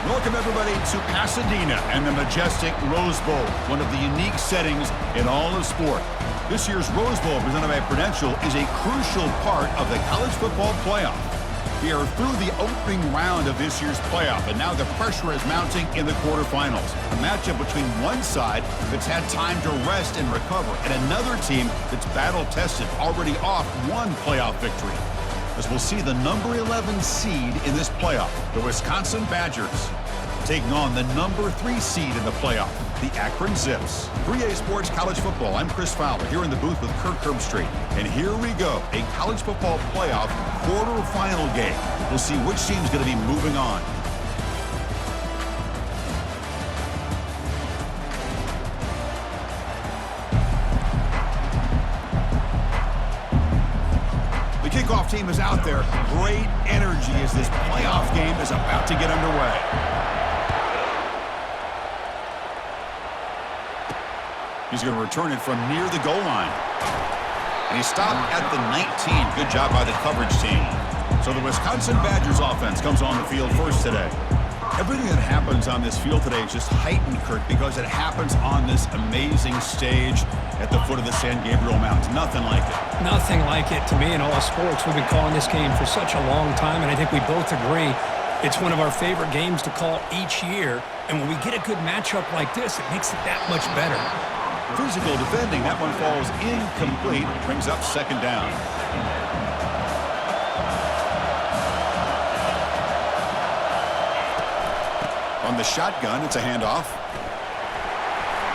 Welcome, everybody, to Pasadena and the majestic Rose Bowl, one of the unique settings in all of sport. This year's Rose Bowl, presented by Prudential, is a crucial part of the college football playoff. We are through the opening round of this year's playoff, and now the pressure is mounting in the quarterfinals. A matchup between one side that's had time to rest and recover, and another team that's battle-tested, already off one playoff victory. As we'll see the number 11 seed in this playoff, the Wisconsin Badgers, taking on the number 3 seed in the playoff, the Akron Zips. 3A Sports College Football, I'm Chris Fowler, here in the booth with Kirk Herbstreit. And here we go, a college football playoff quarterfinal game. We'll see which team's going to be moving on. The kickoff team is out there. Great energy as this playoff game is about to get underway. He's going to return it from near the goal line. And he stopped at the 19. Good job by the coverage team. So the Wisconsin Badgers offense comes on the field first today. Everything that happens on this field today is just heightened, Kurt, because it happens on this amazing stage at the foot of the San Gabriel Mountains. Nothing like it. Nothing like it to me in all sports. We've been calling this game for such a long time, and I think we both agree it's one of our favorite games to call each year. And when we get a good matchup like this, it makes it that much better. Physical defending. That one falls incomplete. Brings up second down. On the shotgun, it's a handoff.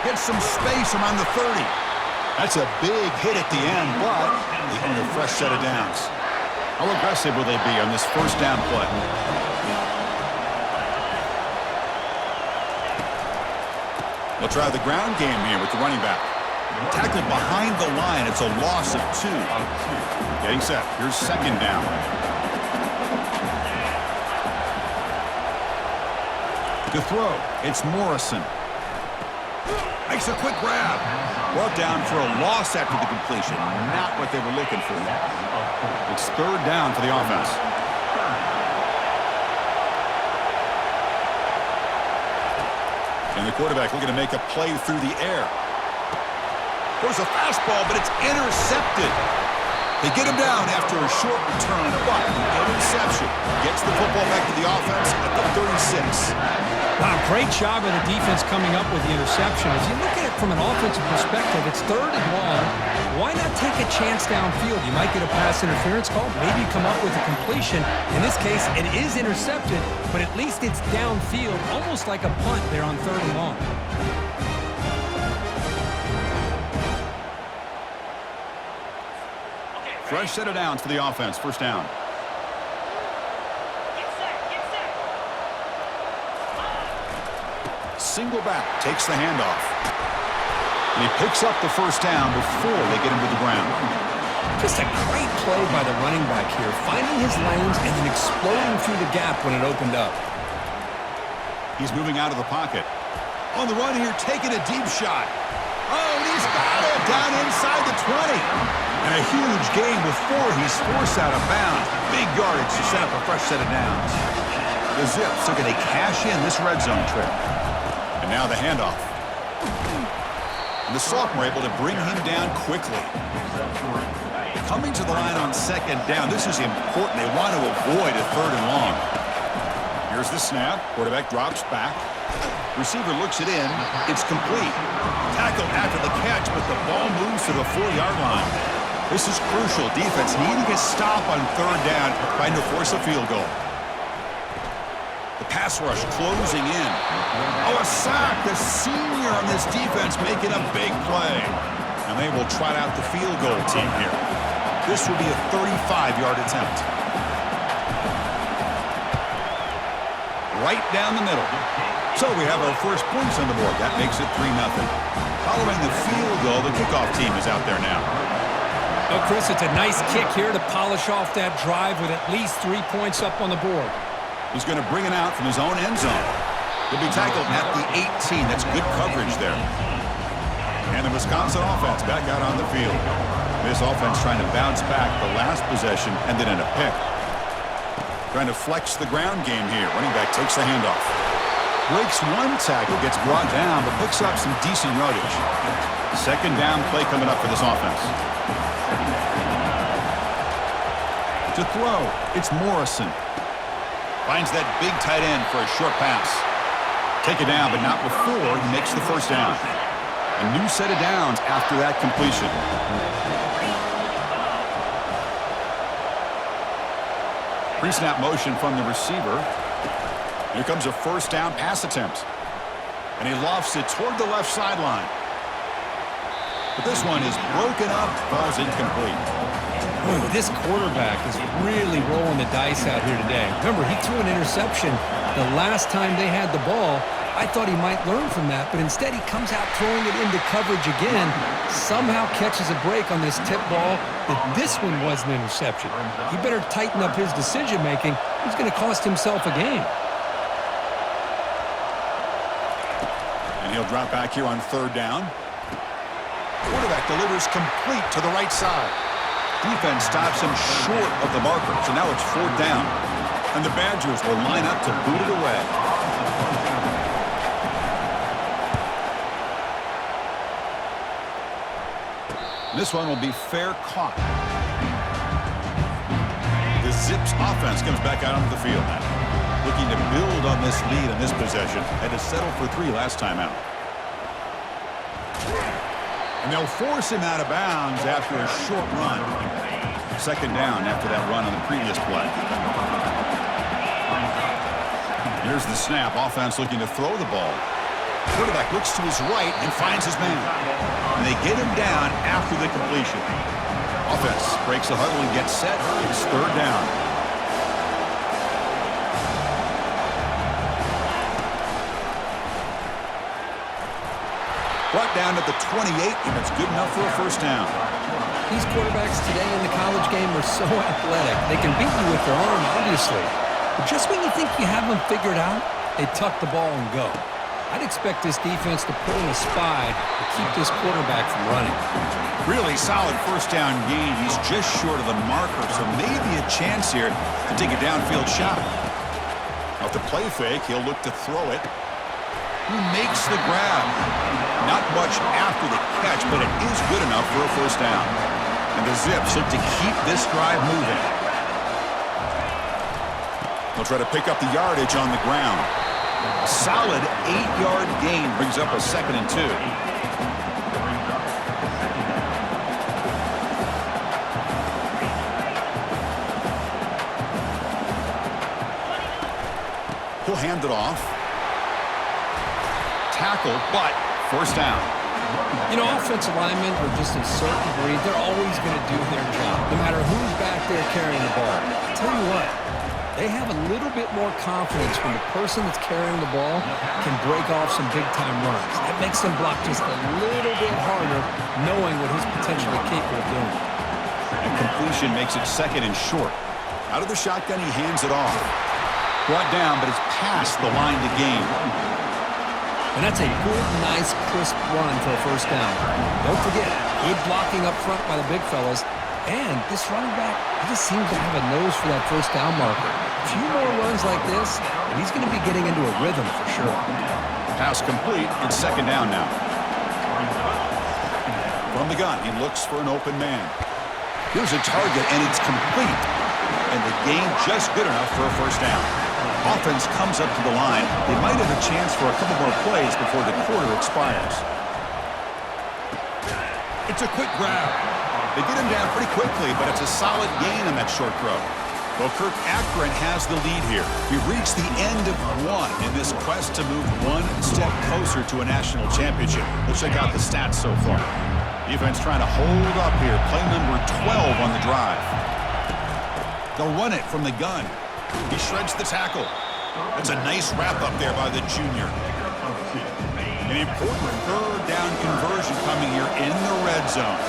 Gets some space around the 30. That's a big hit at the end, but they earn a fresh set of downs. How aggressive will they be on this first down play? We'll try the ground game here with the running back. Tackled behind the line. It's a loss of 2. Getting set. Here's second down. To throw, it's Morrison. Makes a quick grab. Brought down for a loss after the completion. Not what they were looking for. It's third down for the offense. And the quarterback looking to make a play through the air. There's a fastball, but it's intercepted. They get him down after a short return, but the interception gets the football back to the offense at the 36. Wow, great job of the defense coming up with the interception. If you look at it from an offensive perspective, it's third and long. Why not take a chance downfield? You might get a pass interference call, maybe come up with a completion. In this case, it is intercepted, but at least it's downfield, almost like a punt there on third and long. Fresh set of downs for the offense. First down. Single back. Takes the handoff. And he picks up the first down before they get him to the ground. Just a great play by the running back here. Finding his lanes and then exploding through the gap when it opened up. He's moving out of the pocket. On the run here, taking a deep shot. Oh, and he's got it down inside the 20. And a huge gain before he's forced out of bounds. Big yardage to set up a fresh set of downs. The Zips are going to cash in this red zone trip. And now the handoff. And the sophomore able to bring him down quickly. Coming to the line on second down. This is important. They want to avoid a third and long. Here's the snap. Quarterback drops back. Receiver looks it in. It's complete. Tackled after the catch, but the ball moves to the 4-yard line. This is crucial. Defense needing a stop on third down, trying to force a field goal. The pass rush closing in. Oh, a sack. The senior on this defense making a big play. And they will trot out the field goal team here. This will be a 35-yard attempt. Right down the middle. So we have our first points on the board. That makes it 3-0. Following the field goal, the kickoff team is out there now. Oh, Chris, it's a nice kick here to polish off that drive with at least 3 points up on the board. He's going to bring it out from his own end zone. He'll be tackled at the 18. That's good coverage there. And the Wisconsin offense back out on the field. This offense trying to bounce back the last possession and then in a pick. Trying to flex the ground game here. Running back takes the handoff. Breaks one tackle, gets brought down, but picks up some decent yardage. Second down play coming up for this offense. To throw, it's Morrison. Finds that big tight end for a short pass. Take it down, but not before he makes the first down. A new set of downs after that completion. Pre-snap motion from the receiver. Here comes a first down pass attempt. And he lofts it toward the left sideline. But this one is broken up, falls incomplete. Ooh, this quarterback is really rolling the dice out here today. Remember, he threw an interception the last time they had the ball. I thought he might learn from that, but instead he comes out throwing it into coverage again, somehow catches a break on this tip ball. But this one was an interception. He better tighten up his decision-making. He's going to cost himself a game. And he'll drop back here on third down. Quarterback delivers complete to the right side. Defense stops him short of the marker, so now it's fourth down. And the Badgers will line up to boot it away. This one will be fair caught. The Zips offense comes back out onto the field now. Looking to build on this lead in this possession. Had to settle for 3 last time out. And they'll force him out of bounds after a short run. Second down after that run on the previous play. Here's the snap. Offense looking to throw the ball. Quarterback looks to his right and finds his man. And they get him down after the completion. Offense breaks the huddle and gets set. It's third down. Brought down at the 28, and it's good enough for a first down. These quarterbacks today in the college game are so athletic. They can beat you with their arm, obviously. But just when you think you have them figured out, they tuck the ball and go. I'd expect this defense to pull in a spy to keep this quarterback from running. Really solid first down gain. He's just short of the marker, so maybe a chance here to take a downfield shot. Off the play fake, he'll look to throw it. Who makes the grab? Not much after the catch, but it is good enough for a first down. And the Zips look to keep this drive moving. They'll try to pick up the yardage on the ground. A solid 8-yard gain brings up a 2nd and 2. He'll hand it off. Tackle, but first down. You know, offensive linemen are just a certain breed. They're always going to do their job, no matter who's back there carrying the ball. I'll tell you what, they have a little bit more confidence when the person that's carrying the ball can break off some big-time runs. That makes them block just a little bit harder, knowing what he's potentially capable of doing. And completion makes it 2nd and short. Out of the shotgun, he hands it off. Brought down, but it's past the line to gain. And that's a good, nice, crisp run for a first down. Don't forget, good blocking up front by the big fellas. And this running back, he just seems to have a nose for that first down marker. A few more runs like this, and he's going to be getting into a rhythm for sure. Pass complete. It's 2nd down now. From the gun, he looks for an open man. Here's a target, and it's complete. And the gain just good enough for a first down. Offense comes up to the line. They might have a chance for a couple more plays before the quarter expires. It's a quick grab. They get him down pretty quickly, but it's a solid gain on that short throw. Well, Kirk, Akron has the lead here. We've reached the end of one in this quest to move one step closer to a national championship. Let's check out the stats so far. Defense trying to hold up here. Play number 12 on the drive. They'll run it from the gun. He shreds the tackle. That's a nice wrap up there by the junior. An important third down conversion coming here in the red zone.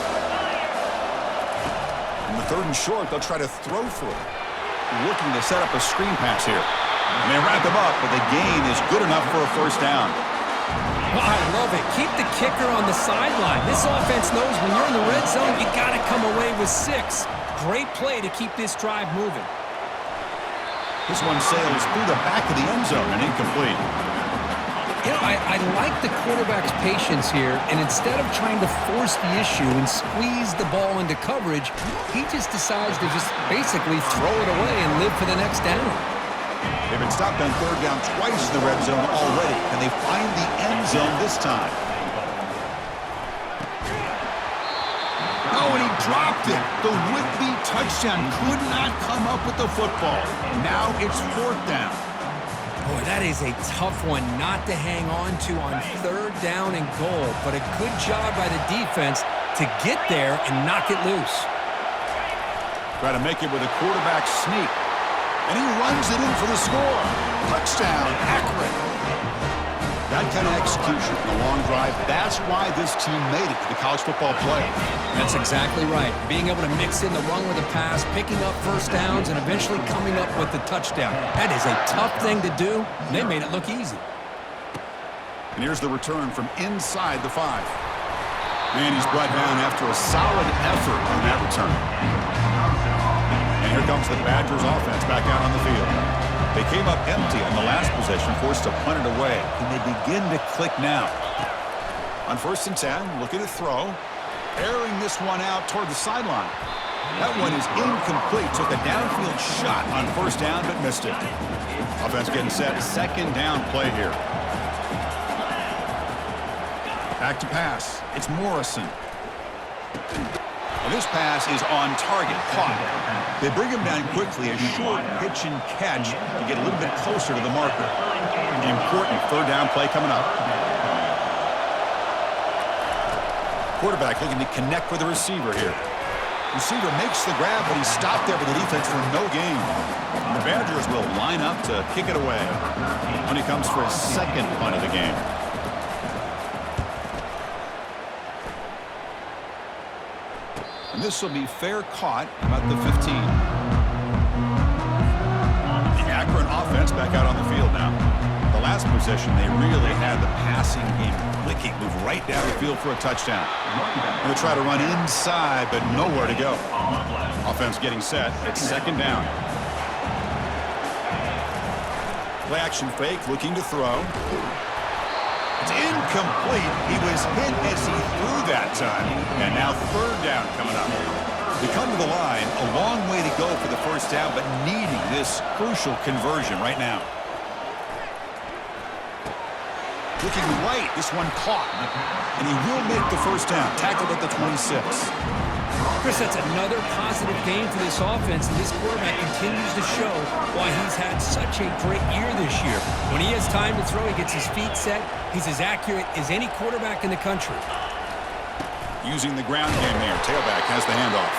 In the 3rd and short, they'll try to throw for it. Looking to set up a screen pass here. And they wrap him up, but the gain is good enough for a first down. Well, I love it. Keep the kicker on the sideline. This offense knows when you're in the red zone, you got to come away with 6. Great play to keep this drive moving. This one sails through the back of the end zone and incomplete. I like the quarterback's patience here, and instead of trying to force the issue and squeeze the ball into coverage, he just decides to just basically throw it away and live for the next down. They've been stopped on third down twice in the red zone already. Can they find the end zone this time? Oh, and he dropped it. The would-be touchdown could not come up with the football. Now it's fourth down. Boy, that is a tough one not to hang on to on third down and goal, but a good job by the defense to get there and knock it loose. Try to make it with a quarterback sneak. And he runs it in for the score. Touchdown, Akron. That kind of execution in a long drive, that's why this team made it to the college football playoff. That's exactly right. Being able to mix in the run with the pass, picking up first downs, and eventually coming up with the touchdown. That is a tough thing to do, and they made it look easy. And here's the return from inside the 5. And he's brought down after a solid effort on that return. And here comes the Badgers offense back out on the field. They came up empty on the last possession, forced to punt it away. Can they begin to click now? On 1st and 10, looking to throw. Airing this one out toward the sideline. That one is incomplete. Took a downfield shot on 1st down, but missed it. Offense getting set. 2nd down play here. Back to pass. It's Morrison. And this pass is on target, caught. They bring him down quickly, a short pitch and catch to get a little bit closer to the marker. An important 3rd down play coming up. Quarterback looking to connect with the receiver here. Receiver makes the grab, but he's stopped there with the defense for no gain. And the Badgers will line up to kick it away when he comes for his 2nd punt of the game. And this will be fair caught about the 15. The Akron offense back out on the field now. The last possession, they really had the passing game clicking, move right down the field for a touchdown. They'll try to run inside, but nowhere to go. Offense getting set. It's 2nd down. Play action fake, looking to throw. It's incomplete. He was hit as he threw that time. And now 3rd down coming up. They come to the line, a long way to go for the 1st down, but needing this crucial conversion right now. Looking right, this one caught. And he will make the 1st down. Tackled at the 26. Chris, that's another positive game for this offense, and this quarterback continues to show why he's had such a great year this year. When he has time to throw, he gets his feet set. He's as accurate as any quarterback in the country. Using the ground game there. Tailback has the handoff.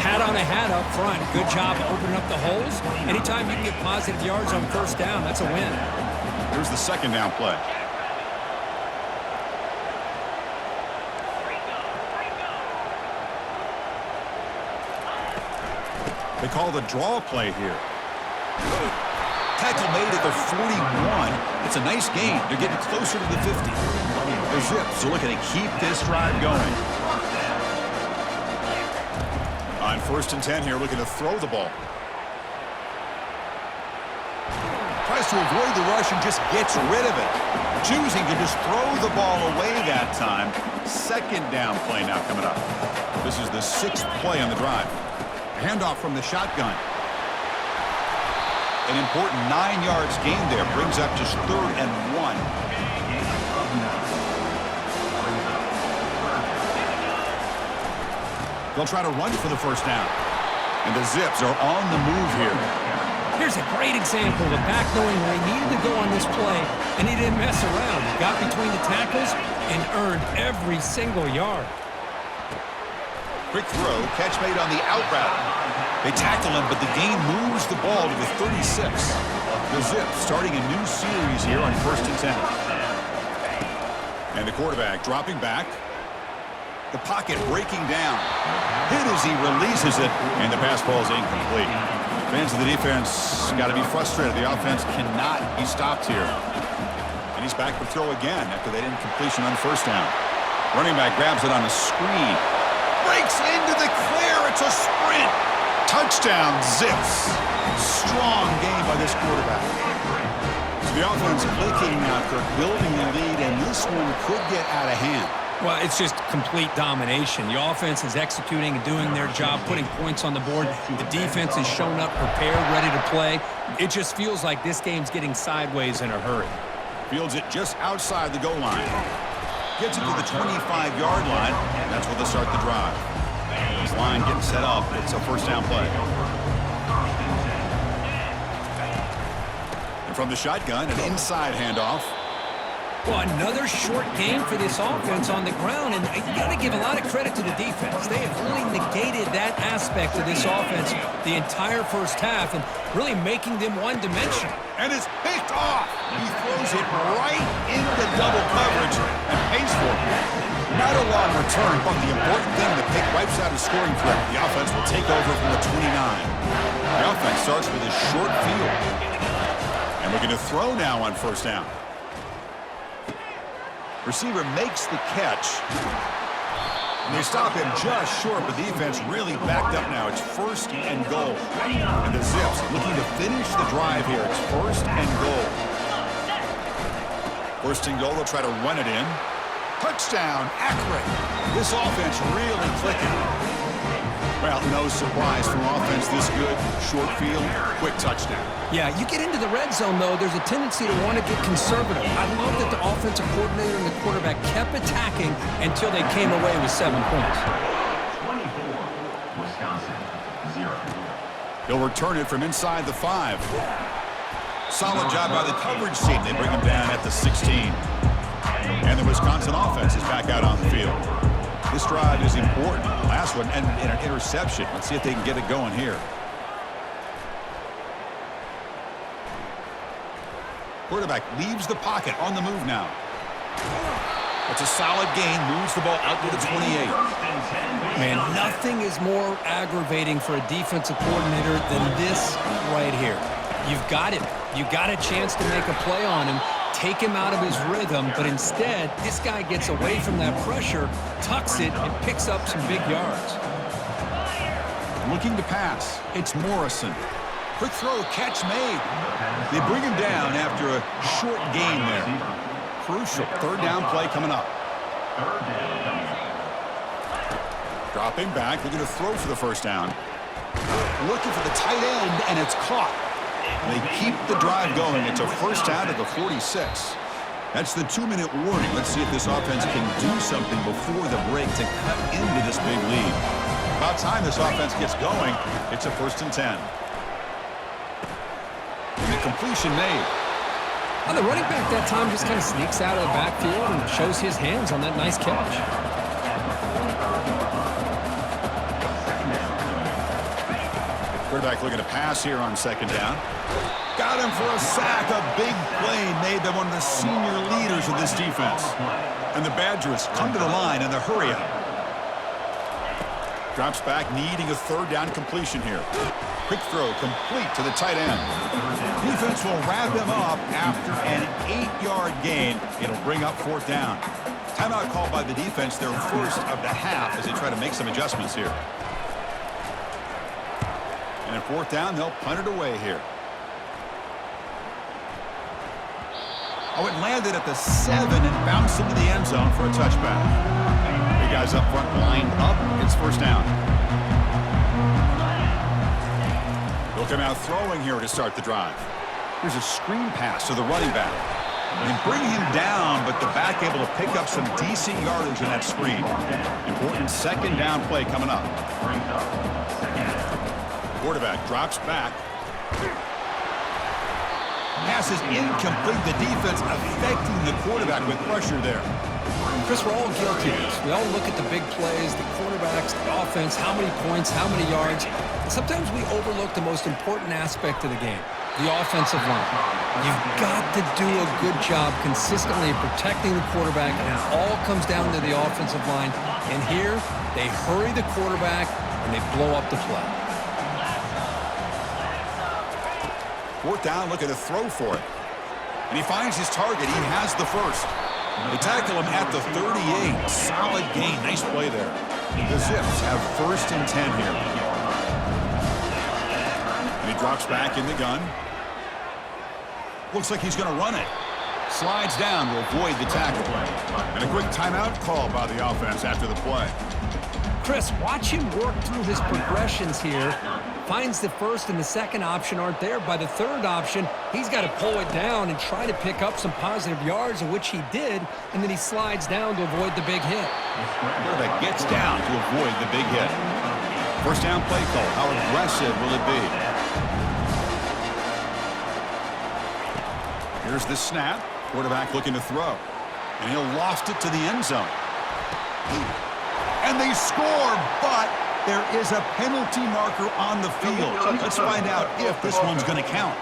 Hat on a hat up front. Good job opening up the holes. Anytime you can get positive yards on 1st down, that's a win. Here's the 2nd down play. They call the draw play here. Tackle made at the 41. It's a nice gain. They're getting closer to the 50. The Zips are looking to keep this drive going. On 1st and 10 here, looking to throw the ball. Tries to avoid the rush and just gets rid of it. Choosing to just throw the ball away that time. 2nd down play now coming up. This is the 6th play on the drive. Handoff from the shotgun. An important 9 yards gain there. Brings up just 3rd and 1. They'll try to run for the 1st down. And the Zips are on the move here. Here's a great example of a back knowing where he needed to go on this play, and he didn't mess around. He got between the tackles and earned every single yard. Quick throw, catch made on the out route. They tackle him, but the gain moves the ball to the 36. The Zips starting a new series here on 1st and 10. And the quarterback dropping back. The pocket breaking down. Hit as he releases it, and the pass ball is incomplete. Fans of the defense got to be frustrated. The offense cannot be stopped here. And he's back to throw again after that incompletion on 1st down. Running back grabs it on a screen. Breaks into the clear. It's a sprint. Touchdown, Zips. Strong game by this quarterback. So the offense clicking now, building the lead, and this one could get out of hand. Well, it's just complete domination. The offense is executing and doing their job, putting points on the board. The defense has shown up, prepared, ready to play. It just feels like this game's getting sideways in a hurry. Fields it just outside the goal line. Gets it to the 25-yard line, and that's where they'll start the drive. This line getting set up. It's a first down play. And from the shotgun, an inside handoff. Well, another short game for this offense on the ground, and you got to give a lot of credit to the defense. They have really negated that aspect of this offense the entire first half and really making them one-dimensional. And it's picked off. He throws it right into double coverage and pays for it. Not a long return, but the important thing, the pick wipes out a scoring threat. The offense will take over from the 29. The offense starts with a short field. And we're going to throw now on first down. Receiver makes the catch. And they stop him just short, but the defense really backed up now. It's first and goal. And the Zips looking to finish the drive here. It's first and goal. First and goal, they'll try to run it in. Touchdown, Akron. This offense really clicking. Well, no surprise from offense this good. Short field, quick touchdown. Yeah, you get into the red zone, though, there's a tendency to want to get conservative. I love that the offensive coordinator and the quarterback kept attacking until they came away with 7 points. 24, Wisconsin, 0. He'll return it from inside the 5. Solid job by the coverage team. They bring him down at the 16. And the Wisconsin offense is back out on the field. This drive is important. Last one, and an interception. Let's see if they can get it going here. Quarterback leaves the pocket on the move now. It's a solid gain. Moves the ball out to the 28. Man, nothing is more aggravating for a defensive coordinator than this right here. You've got him. You got a chance to make a play on him, take him out of his rhythm, but instead, this guy gets away from that pressure, tucks it, and picks up some big yards. Looking to pass. It's Morrison. Quick throw, catch made. They bring him down after a short gain there. Crucial third down play coming up. Dropping back, looking to throw for the first down. Looking for the tight end, and it's caught. They keep the drive going. It's a first down at the 46. That's the 2-minute warning. Let's see if this offense can do something before the break to cut into this big lead. About time this offense gets going. It's a first and 10. And the completion made. Well, the running back that time just kind of sneaks out of the backfield and shows his hands on that nice catch. Quarterback looking to pass here on second down. Got him for a sack. A big play made by one of the senior leaders of this defense. And the Badgers come to the line in the hurry up. Drops back, needing a third down completion here. Quick throw complete to the tight end. Defense will wrap him up after an 8-yard gain. It'll bring up fourth down. Timeout called by the defense, their first of the half, as they try to make some adjustments here. And at fourth down, they'll punt it away here. Oh, it landed at the 7 and bounced into the end zone for a touchback. The guys up front lined up. It's first down. They'll come out throwing here to start the drive. Here's a screen pass to the running back. They bring him down, but the back able to pick up some decent yardage in that screen. Important second down play coming up. Quarterback drops back. Pass is incomplete. The defense affecting the quarterback with pressure there. Chris, we're all guilty of this. We all look at the big plays, the quarterbacks, the offense, how many points, how many yards. And sometimes we overlook the most important aspect of the game, the offensive line. You've got to do a good job consistently protecting the quarterback, and it all comes down to the offensive line. And here, they hurry the quarterback, and they blow up the play. Fourth down, looking to throw for it. And he finds his target. He has the first. They tackle him at the 38. Solid gain. Nice play there. The Zips have first and 10 here. And he drops back in the gun. Looks like he's going to run it. Slides down to avoid the tackle. And a quick timeout call by the offense after the play. Chris, watch him work through his progressions here. Finds the first and the second option aren't there. By the third option, he's got to pull it down and try to pick up some positive yards, of which he did, and then he slides down to avoid the big hit. Quarterback gets down to avoid the big hit. First down play call. How aggressive will it be? Here's the snap. Quarterback looking to throw. And he'll loft it to the end zone. And they score, but there is a penalty marker on the field. Let's find out if this one's going to count.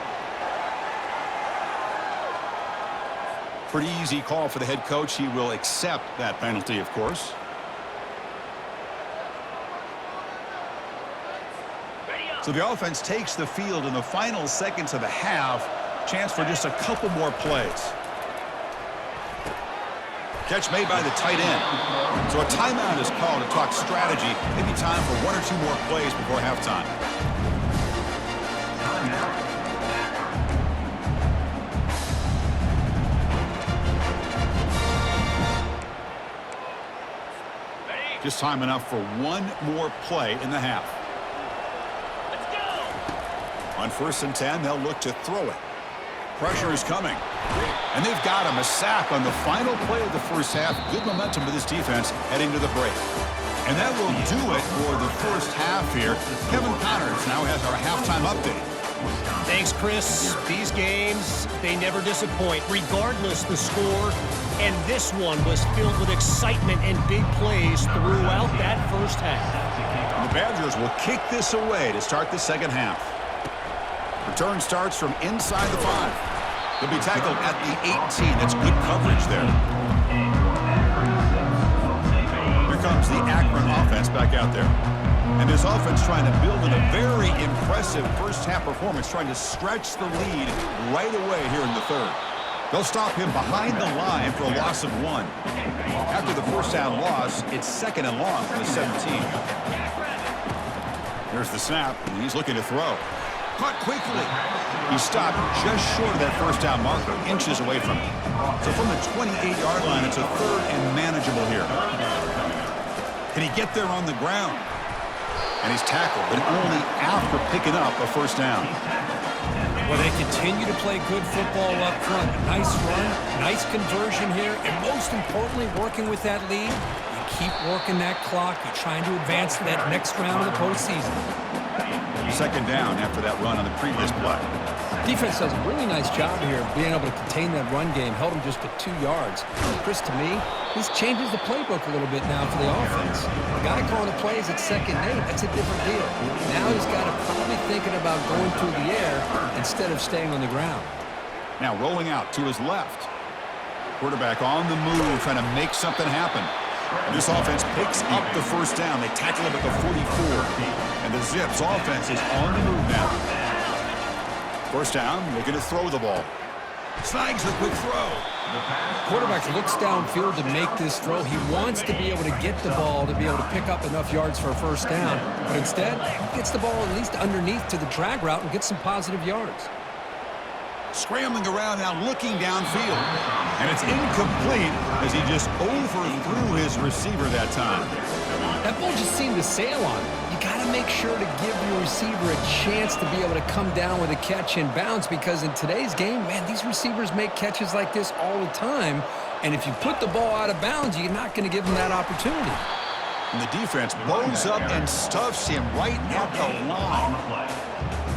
Pretty easy call for the head coach. He will accept that penalty, of course. So the offense takes the field in the final seconds of the half. Chance for just a couple more plays. Catch made by the tight end. So a timeout is called to talk strategy. Maybe time for one or two more plays before halftime. Just time enough for one more play in the half. On 1st and 10, they'll look to throw it. Pressure is coming. And they've got him. A sack on the final play of the first half. Good momentum for this defense heading to the break. And that will do it for the first half here. Kevin Connors now has our halftime update. Thanks, Chris. These games, they never disappoint, regardless the score. And this one was filled with excitement and big plays throughout that first half. And the Badgers will kick this away to start the second half. Return starts from inside the 5. He'll be tackled at the 18. That's good coverage there. Here comes the Akron offense back out there. And this offense trying to build in a very impressive first half performance, trying to stretch the lead right away here in the third. They'll stop him behind the line for a loss of 1. After the first down loss, it's 2nd and long from the 17. Here's the snap, and he's looking to throw. Caught quickly. He stopped just short of that first down marker, inches away from it. So from the 28-yard line, it's a 3rd and manageable here. Can he get there on the ground? And he's tackled, but only after picking up a first down. Well, they continue to play good football up front. A nice run, nice conversion here, and most importantly, working with that lead. You keep working that clock. You're trying to advance to that next round of the postseason. 2nd down after that run on the previous play. Defense does a really nice job here of being able to contain that run game. Held him just to 2 yards. Chris, to me, this changes the playbook a little bit now for the offense. The guy calling the plays at 2nd and 8, that's a different deal. Now he's got to probably thinking about going through the air instead of staying on the ground. Now rolling out to his left. Quarterback on the move, trying to make something happen. This offense picks up the first down. They tackle him at the 44. And the Zips offense is on the move now. First down, looking to throw the ball. Snags the quick throw. Quarterback looks downfield to make this throw. He wants to be able to get the ball to be able to pick up enough yards for a first down. But instead, he gets the ball at least underneath to the drag route and gets some positive yards. Scrambling around now, looking downfield. And it's incomplete as he just overthrew his receiver that time. That ball just seemed to sail on him. You got to make sure to give your receiver a chance to be able to come down with a catch and bounce, because in today's game, man, these receivers make catches like this all the time. And if you put the ball out of bounds, you're not going to give them that opportunity. And the defense blows up and stuffs him right at the line.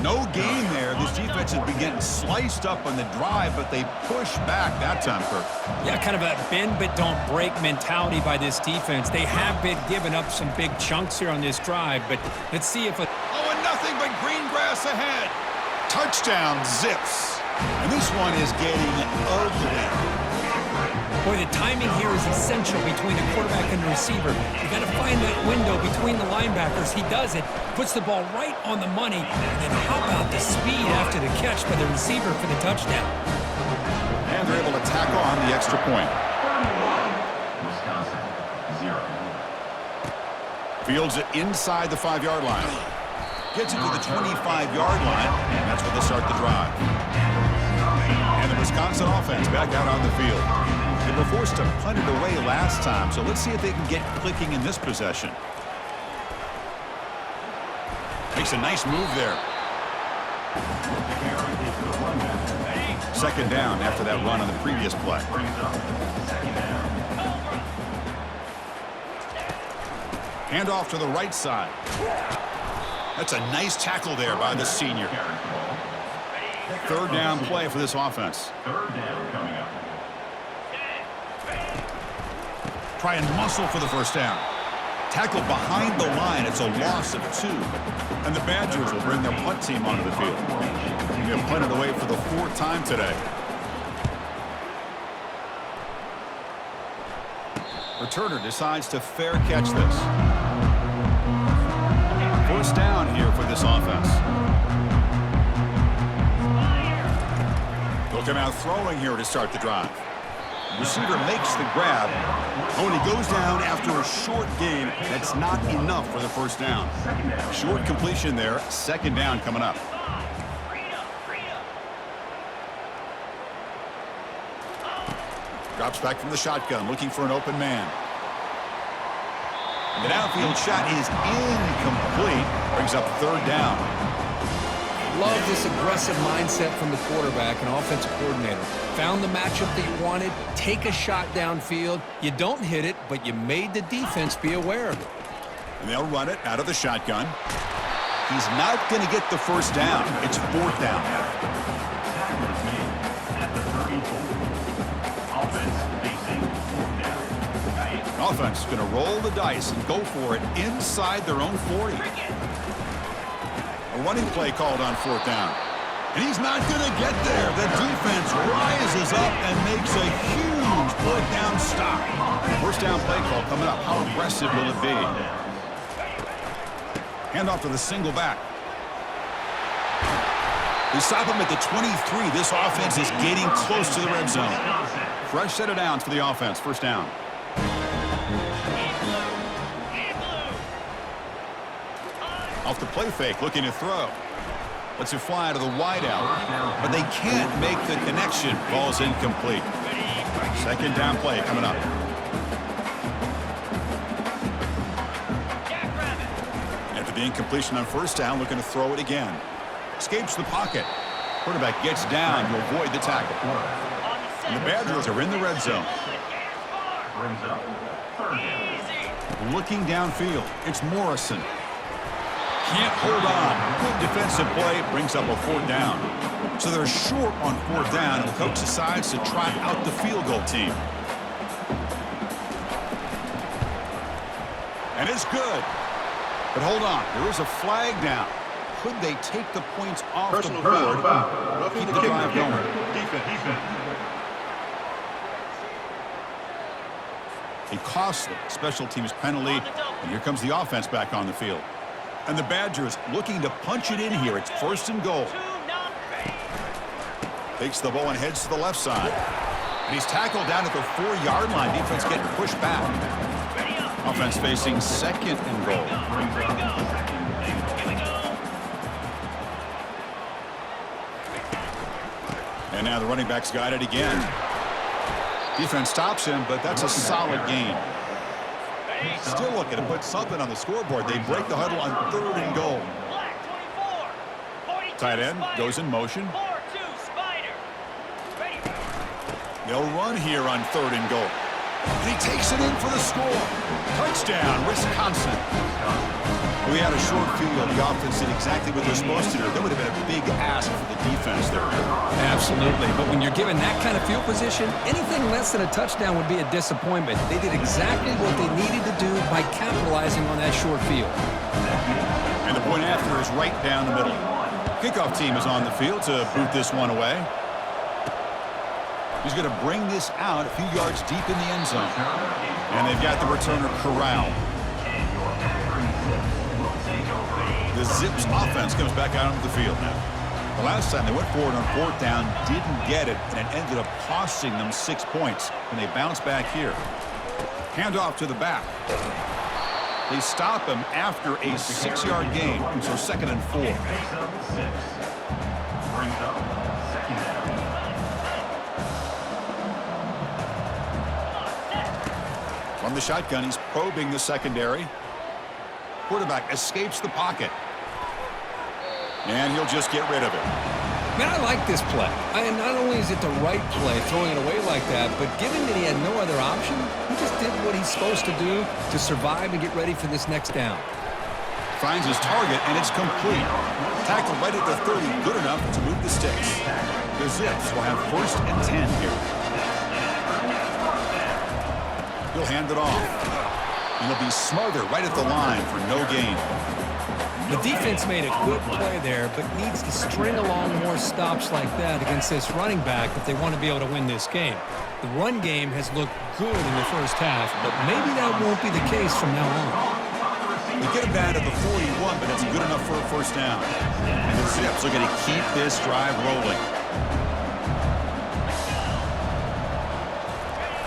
No gain there. This defense has been getting sliced up on the drive, but they push back that time, Kirk. Yeah, kind of a bend but don't break mentality by this defense. They have been giving up some big chunks here on this drive, but let's see if a... Oh, and nothing but green grass ahead. Touchdown, Zips. And this one is getting ugly. Boy, the timing here is essential between the quarterback and the receiver. You got to find that window between the linebackers. He does it, puts the ball right on the money, and then how about the speed after the catch by the receiver for the touchdown? And they're able to tack on the extra point. Wisconsin, 0. Fields it inside the 5-yard line. Gets it to the 25-yard line, and that's where they start the drive. And Wisconsin offense back out on the field. They were forced to punt it away last time, so let's see if they can get clicking in this possession. Makes a nice move there. Second down after that run on the previous play. Hand off to the right side. That's a nice tackle there by the senior. Third down play for this offense. Third down coming up. Try and muscle for the first down. Tackle behind the line. It's a loss of 2. And the Badgers will bring their punt team onto the field. They have punted away for the 4th time today. Returner decides to fair catch this. First down here for this offense. They'll come out throwing here to start the drive. Receiver makes the grab. Oh, and he goes down after a short gain. That's not enough for the first down. Short completion there. Second down coming up. Drops back from the shotgun, looking for an open man. The downfield shot is incomplete. Brings up third down. Love this aggressive mindset from the quarterback and offensive coordinator. Found the matchup that you wanted. Take a shot downfield. You don't hit it, but you made the defense be aware of it. And they'll run it out of the shotgun. He's not going to get the first down. It's fourth down. Offense is going to roll the dice and go for it inside their own 40. A running play called on fourth down. And he's not going to get there. The defense rises up and makes a huge fourth down stop. First down play call coming up. How aggressive will it be? Handoff to the single back. They stop him at the 23. This offense is getting close to the red zone. Fresh set of downs for the offense. First down. Off the play fake, looking to throw. Lets it fly to the wideout, but they can't make the connection. Ball's incomplete. Second down play coming up. After the incompletion on first down, looking to throw it again. Escapes the pocket. Quarterback gets down to avoid the tackle. And the Badgers are in the red zone. Looking downfield, it's Morrison. Can't hold on. Good defensive play. Brings up a fourth down. So they're short on fourth down, and the coach decides to try out the field goal team. And it's good. But hold on. There is a flag down. Could they take the points off the board? Keep the drive going. A costly special teams penalty. And here comes the offense back on the field. And the Badgers looking to punch it in here. It's first and goal. Takes the ball and heads to the left side. And he's tackled down at the 4-yard line. Defense getting pushed back. Offense facing second and goal. And now the running back's got it again. Defense stops him, but that's a solid gain. Still looking to put something on the scoreboard. They break the huddle on third and goal. Tight end goes in motion. They'll run here on third and goal. And he takes it in for the score. Touchdown, Wisconsin. We had a short field. The offense did exactly what they're supposed to do. That would have been a big ask for the defense there. Absolutely. But when you're given that kind of field position, anything less than a touchdown would be a disappointment. They did exactly what they needed to do by capitalizing on that short field. And the point after is right down the middle. Kickoff team is on the field to boot this one away. He's going to bring this out a few yards deep in the end zone. And they've got the returner corralled. The Zips offense comes back out onto the field now. The last time they went forward on fourth down, didn't get it, and it ended up costing them 6 points. And they bounce back here. Handoff to the back. They stop him after a 6-yard gain, so second and 4. From the shotgun, he's probing the secondary. Quarterback escapes the pocket. And he'll just get rid of it. Man, I like this play. And not only is it the right play, throwing it away like that, but given that he had no other option, he just did what he's supposed to do to survive and get ready for this next down. Finds his target, and it's complete. Tackled right at the 30, good enough to move the sticks. The Zips will have 1st and 10 here. He'll hand it off. And he'll be smothered right at the line for no gain. The defense made a good play there, but needs to string along more stops like that against this running back if they want to be able to win this game. The run game has looked good in the first half, but maybe that won't be the case from now on. They get him down to the 41, but it's good enough for a 1st down. And the Zips are going to keep this drive rolling.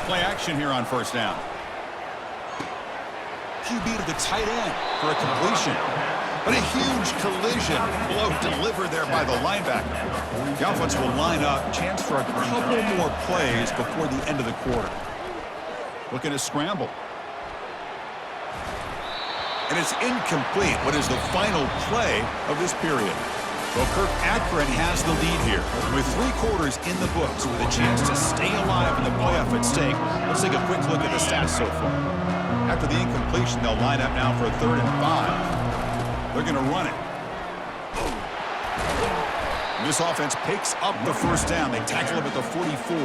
Play action here on 1st down. QB to the tight end for a completion. But a huge collision blow delivered there by the linebacker. The offense will line up. Chance for a couple more plays before the end of the quarter. Looking to scramble. And it's incomplete. What is the final play of this period? Well, Akron has the lead here. With 3 quarters in the books, with a chance to stay alive in the playoff at stake, let's take a quick look at the stats so far. After the incompletion, they'll line up now for a 3rd and 5. They're going to run it. And this offense picks up the 1st down. They tackle him at the 44.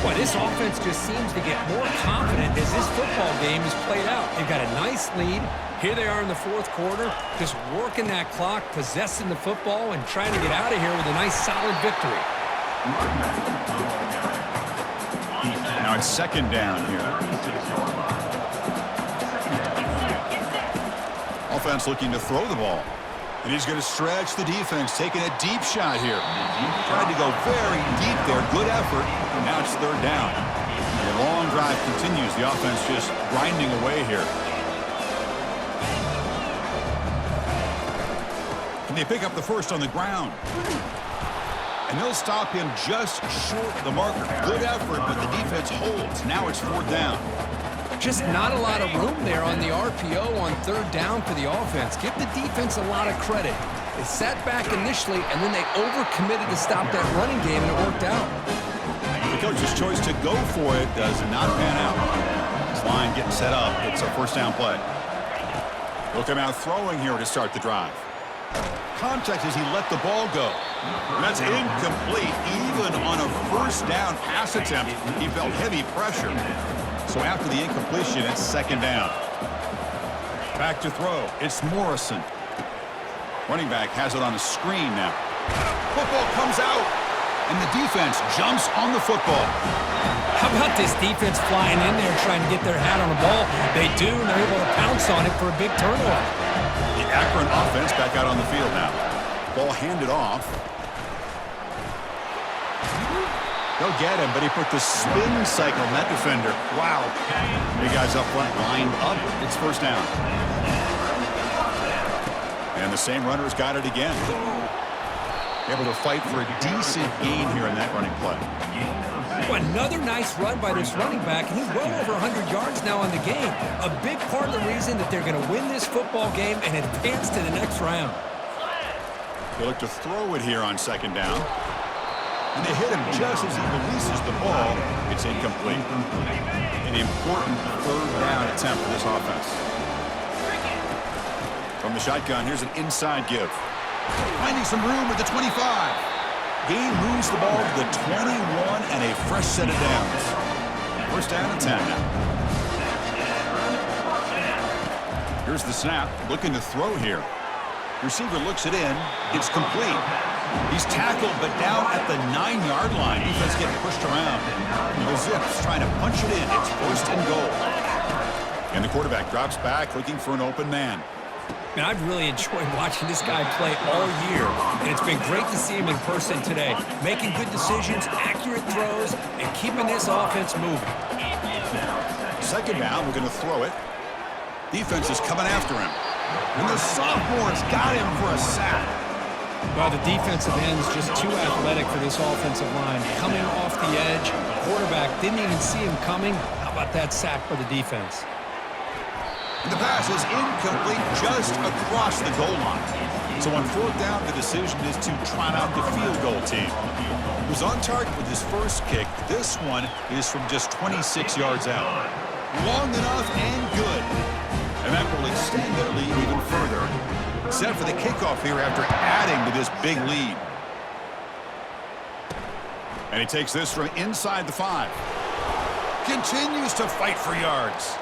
Boy, this offense just seems to get more confident as this football game is played out. They've got a nice lead. Here they are in the 4th quarter, just working that clock, possessing the football, and trying to get out of here with a nice, solid victory. Now it's 2nd down here. Offense looking to throw the ball. And he's going to stretch the defense, taking a deep shot here. Tried to go very deep there. Good effort. And now it's 3rd down. The long drive continues. The offense just grinding away here. Can they pick up the 1st on the ground? And they'll stop him just short of the marker. Good effort, but the defense holds. Now it's 4th down. Just not a lot of room there on the RPO on 3rd down for the offense. Give the defense a lot of credit. They sat back initially, and then they overcommitted to stop that running game, and it worked out. The coach's choice to go for it does not pan out. This line getting set up. It's a 1st down play. He'll come out throwing here to start the drive. Contact as he let the ball go. And that's incomplete. Even on a 1st down pass attempt, he felt heavy pressure. So after the incompletion, it's 2nd down. Back to throw. It's Morrison. Running back has it on a screen now. Football comes out, and the defense jumps on the football. How about this defense flying in there trying to get their hat on the ball? They do, and they're able to pounce on it for a big turnover. The Akron offense back out on the field now. Ball handed off. They'll get him, but he put the spin cycle on that defender. Wow. Big guys up front lined up. It's 1st down. And the same runner's got it again. Able to fight for a decent gain here in that running play. Well, another nice run by this running back. He's well over 100 yards now in the game. A big part of the reason that they're going to win this football game and advance to the next round. They look to throw it here on 2nd down. And they hit him just as he releases the ball. It's incomplete. An important 3rd down attempt for this offense. From the shotgun, here's an inside give. Finding some room at the 25. Gain moves the ball to the 21 and a fresh set of downs. 1st down and 10 now. Here's the snap. Looking to throw here. Receiver looks it in. It's complete. He's tackled, but down at the 9-yard line. Defense getting pushed around. The Zips trying to punch it in. It's 1st and goal. And the quarterback drops back, looking for an open man. Man, I've really enjoyed watching this guy play all year, and it's been great to see him in person today. Making good decisions, accurate throws, and keeping this offense moving. 2nd down, we're going to throw it. Defense is coming after him. And the sophomore's got him for a sack. Well, the defensive end's just too athletic for this offensive line. Coming off the edge, quarterback didn't even see him coming. How about that sack by the defense? And the pass is incomplete just across the goal line. So on fourth down, the decision is to trot out the field goal team. He was on target with his first kick. This one is from just 26 yards out. Long enough and good. And that will extend their lead even further. Set for the kickoff here after adding to this big lead. And he takes this from inside the 5. Continues to fight for yards.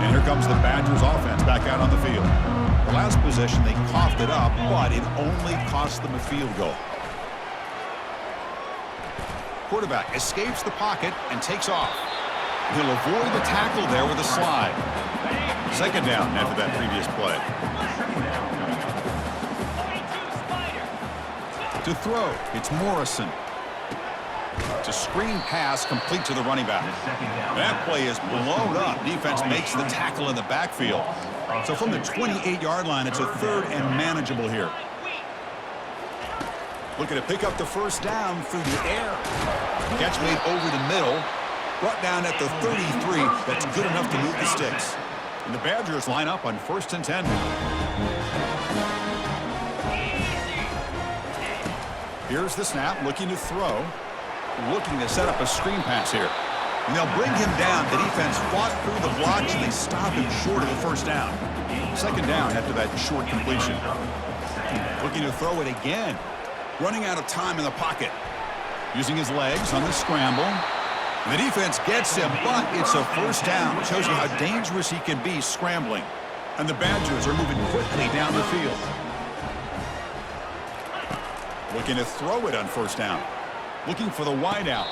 And here comes the Badgers offense back out on the field. The last possession, they coughed it up, but it only cost them a field goal. Quarterback escapes the pocket and takes off. He'll avoid the tackle there with a slide. Second down after that previous play. To throw, it's Morrison. It's a screen pass complete to the running back. That play is blown up. Defense makes the tackle in the backfield. So from the 28-yard line, it's a third and manageable here. Looking to pick up the first down through the air. Catch made over the middle. Brought down at the 33. That's good enough to move the sticks. And the Badgers line up on 1st and 10. Here's the snap, looking to throw. Looking to set up a screen pass here. And they'll bring him down. The defense fought through the blocks, and they stop him short of the first down. Second down after that short completion. Looking to throw it again. Running out of time in the pocket. Using his legs on the scramble. And the defense gets him, but it's a first down. It shows you how dangerous he can be scrambling. And the Badgers are moving quickly down the field. Looking to throw it on first down. Looking for the wide out.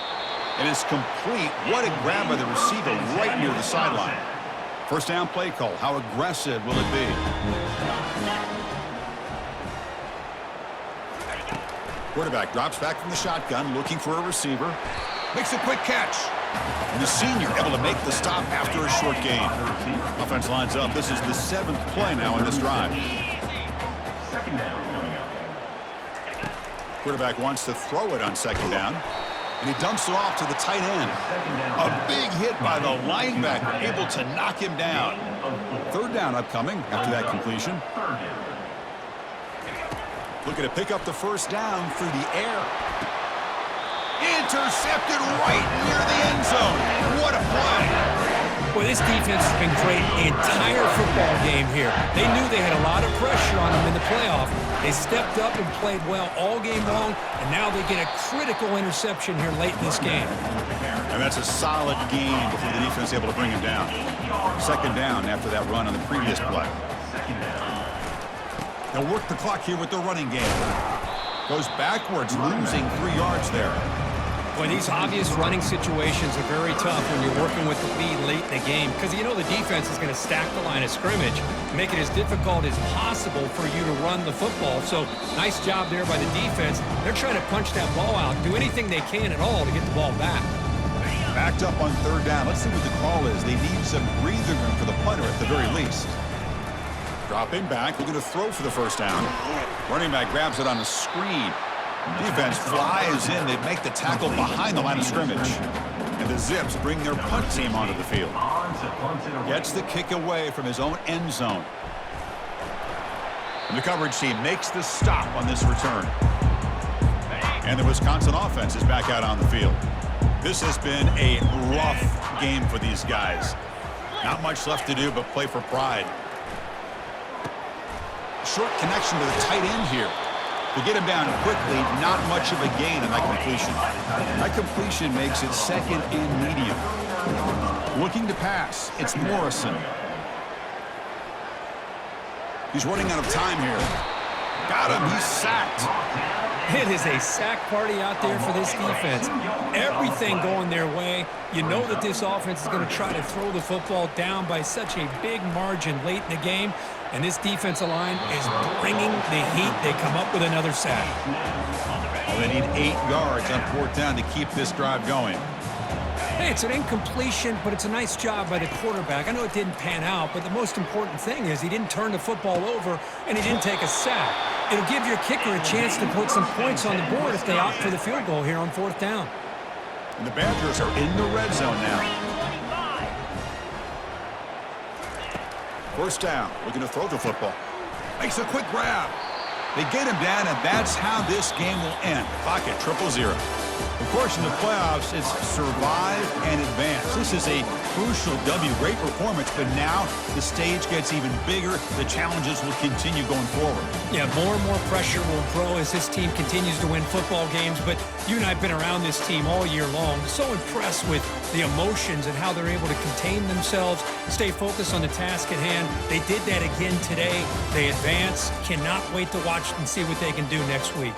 And it's complete. What a grab by the receiver right near the sideline. First down play call. How aggressive will it be? Quarterback drops back from the shotgun, looking for a receiver. Makes a quick catch. And the senior able to make the stop after a short gain. Offense lines up. This is the 7th play now in this drive. Quarterback wants to throw it on second down. And he dumps it off to the tight end. A big hit by the linebacker, able to knock him down. Third down upcoming after that completion. Looking to pick up the first down through the air. Intercepted right near the end zone. What a play. Boy, this defense has been great the entire football game here. They knew they had a lot of pressure on them in the playoff. They stepped up and played well all game long, and now they get a critical interception here late in this game. And that's a solid gain before the defense is able to bring him down. Second down after that run on the previous play. They'll work the clock here with the running game. Goes backwards, losing 3 yards there. Boy, these obvious running situations are very tough when you're working with the lead late in the game because you know the defense is going to stack the line of scrimmage, make it as difficult as possible for you to run the football. So nice job there by the defense. They're trying to punch that ball out, do anything they can at all to get the ball back. Backed up on third down. Let's see what the call is. They need some breathing room for the punter at the very least. Dropping back, looking to throw for the first down. Running back grabs it on a screen. Defense flies in. They make the tackle behind the line of scrimmage. And the Zips bring their punt team onto the field. Gets the kick away from his own end zone. And the coverage team makes the stop on this return. And the Wisconsin offense is back out on the field. This has been a rough game for these guys. Not much left to do but play for pride. Short connection to the tight end here. To get him down quickly, not much of a gain on that completion. That completion makes it second and medium. Looking to pass, it's Morrison. He's running out of time here. Got him, he's sacked. It is a sack party out there for this defense. Everything going their way. You know that this offense is going to try to throw the football down by such a big margin late in the game. And this defensive line is bringing the heat. They come up with another sack. Well, they need 8 yards on fourth down to keep this drive going. Hey, it's an incompletion, but it's a nice job by the quarterback. I know it didn't pan out, but the most important thing is he didn't turn the football over and he didn't take a sack. It'll give your kicker a chance to put some points on the board if they opt for the field goal here on 4th down. And the Badgers are in the red zone now. 1st down, looking to throw the football. Makes a quick grab. They get him down, and that's how this game will end. Clock at 0-0. Of course, in the playoffs, it's survive and advance. This is a crucial W. Great performance, but now the stage gets even bigger. The challenges will continue going forward. Yeah, more and more pressure will grow as this team continues to win football games, but you and I have been around this team all year long. So impressed with the emotions and how they're able to contain themselves, stay focused on the task at hand. They did that again today. They advance. Cannot wait to watch and see what they can do next week.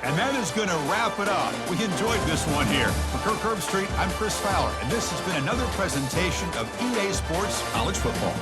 And that is going to wrap it up. We enjoyed this one here. For Kirk Herbstreit, I'm Chris Fowler, and this has been another presentation of EA Sports College Football.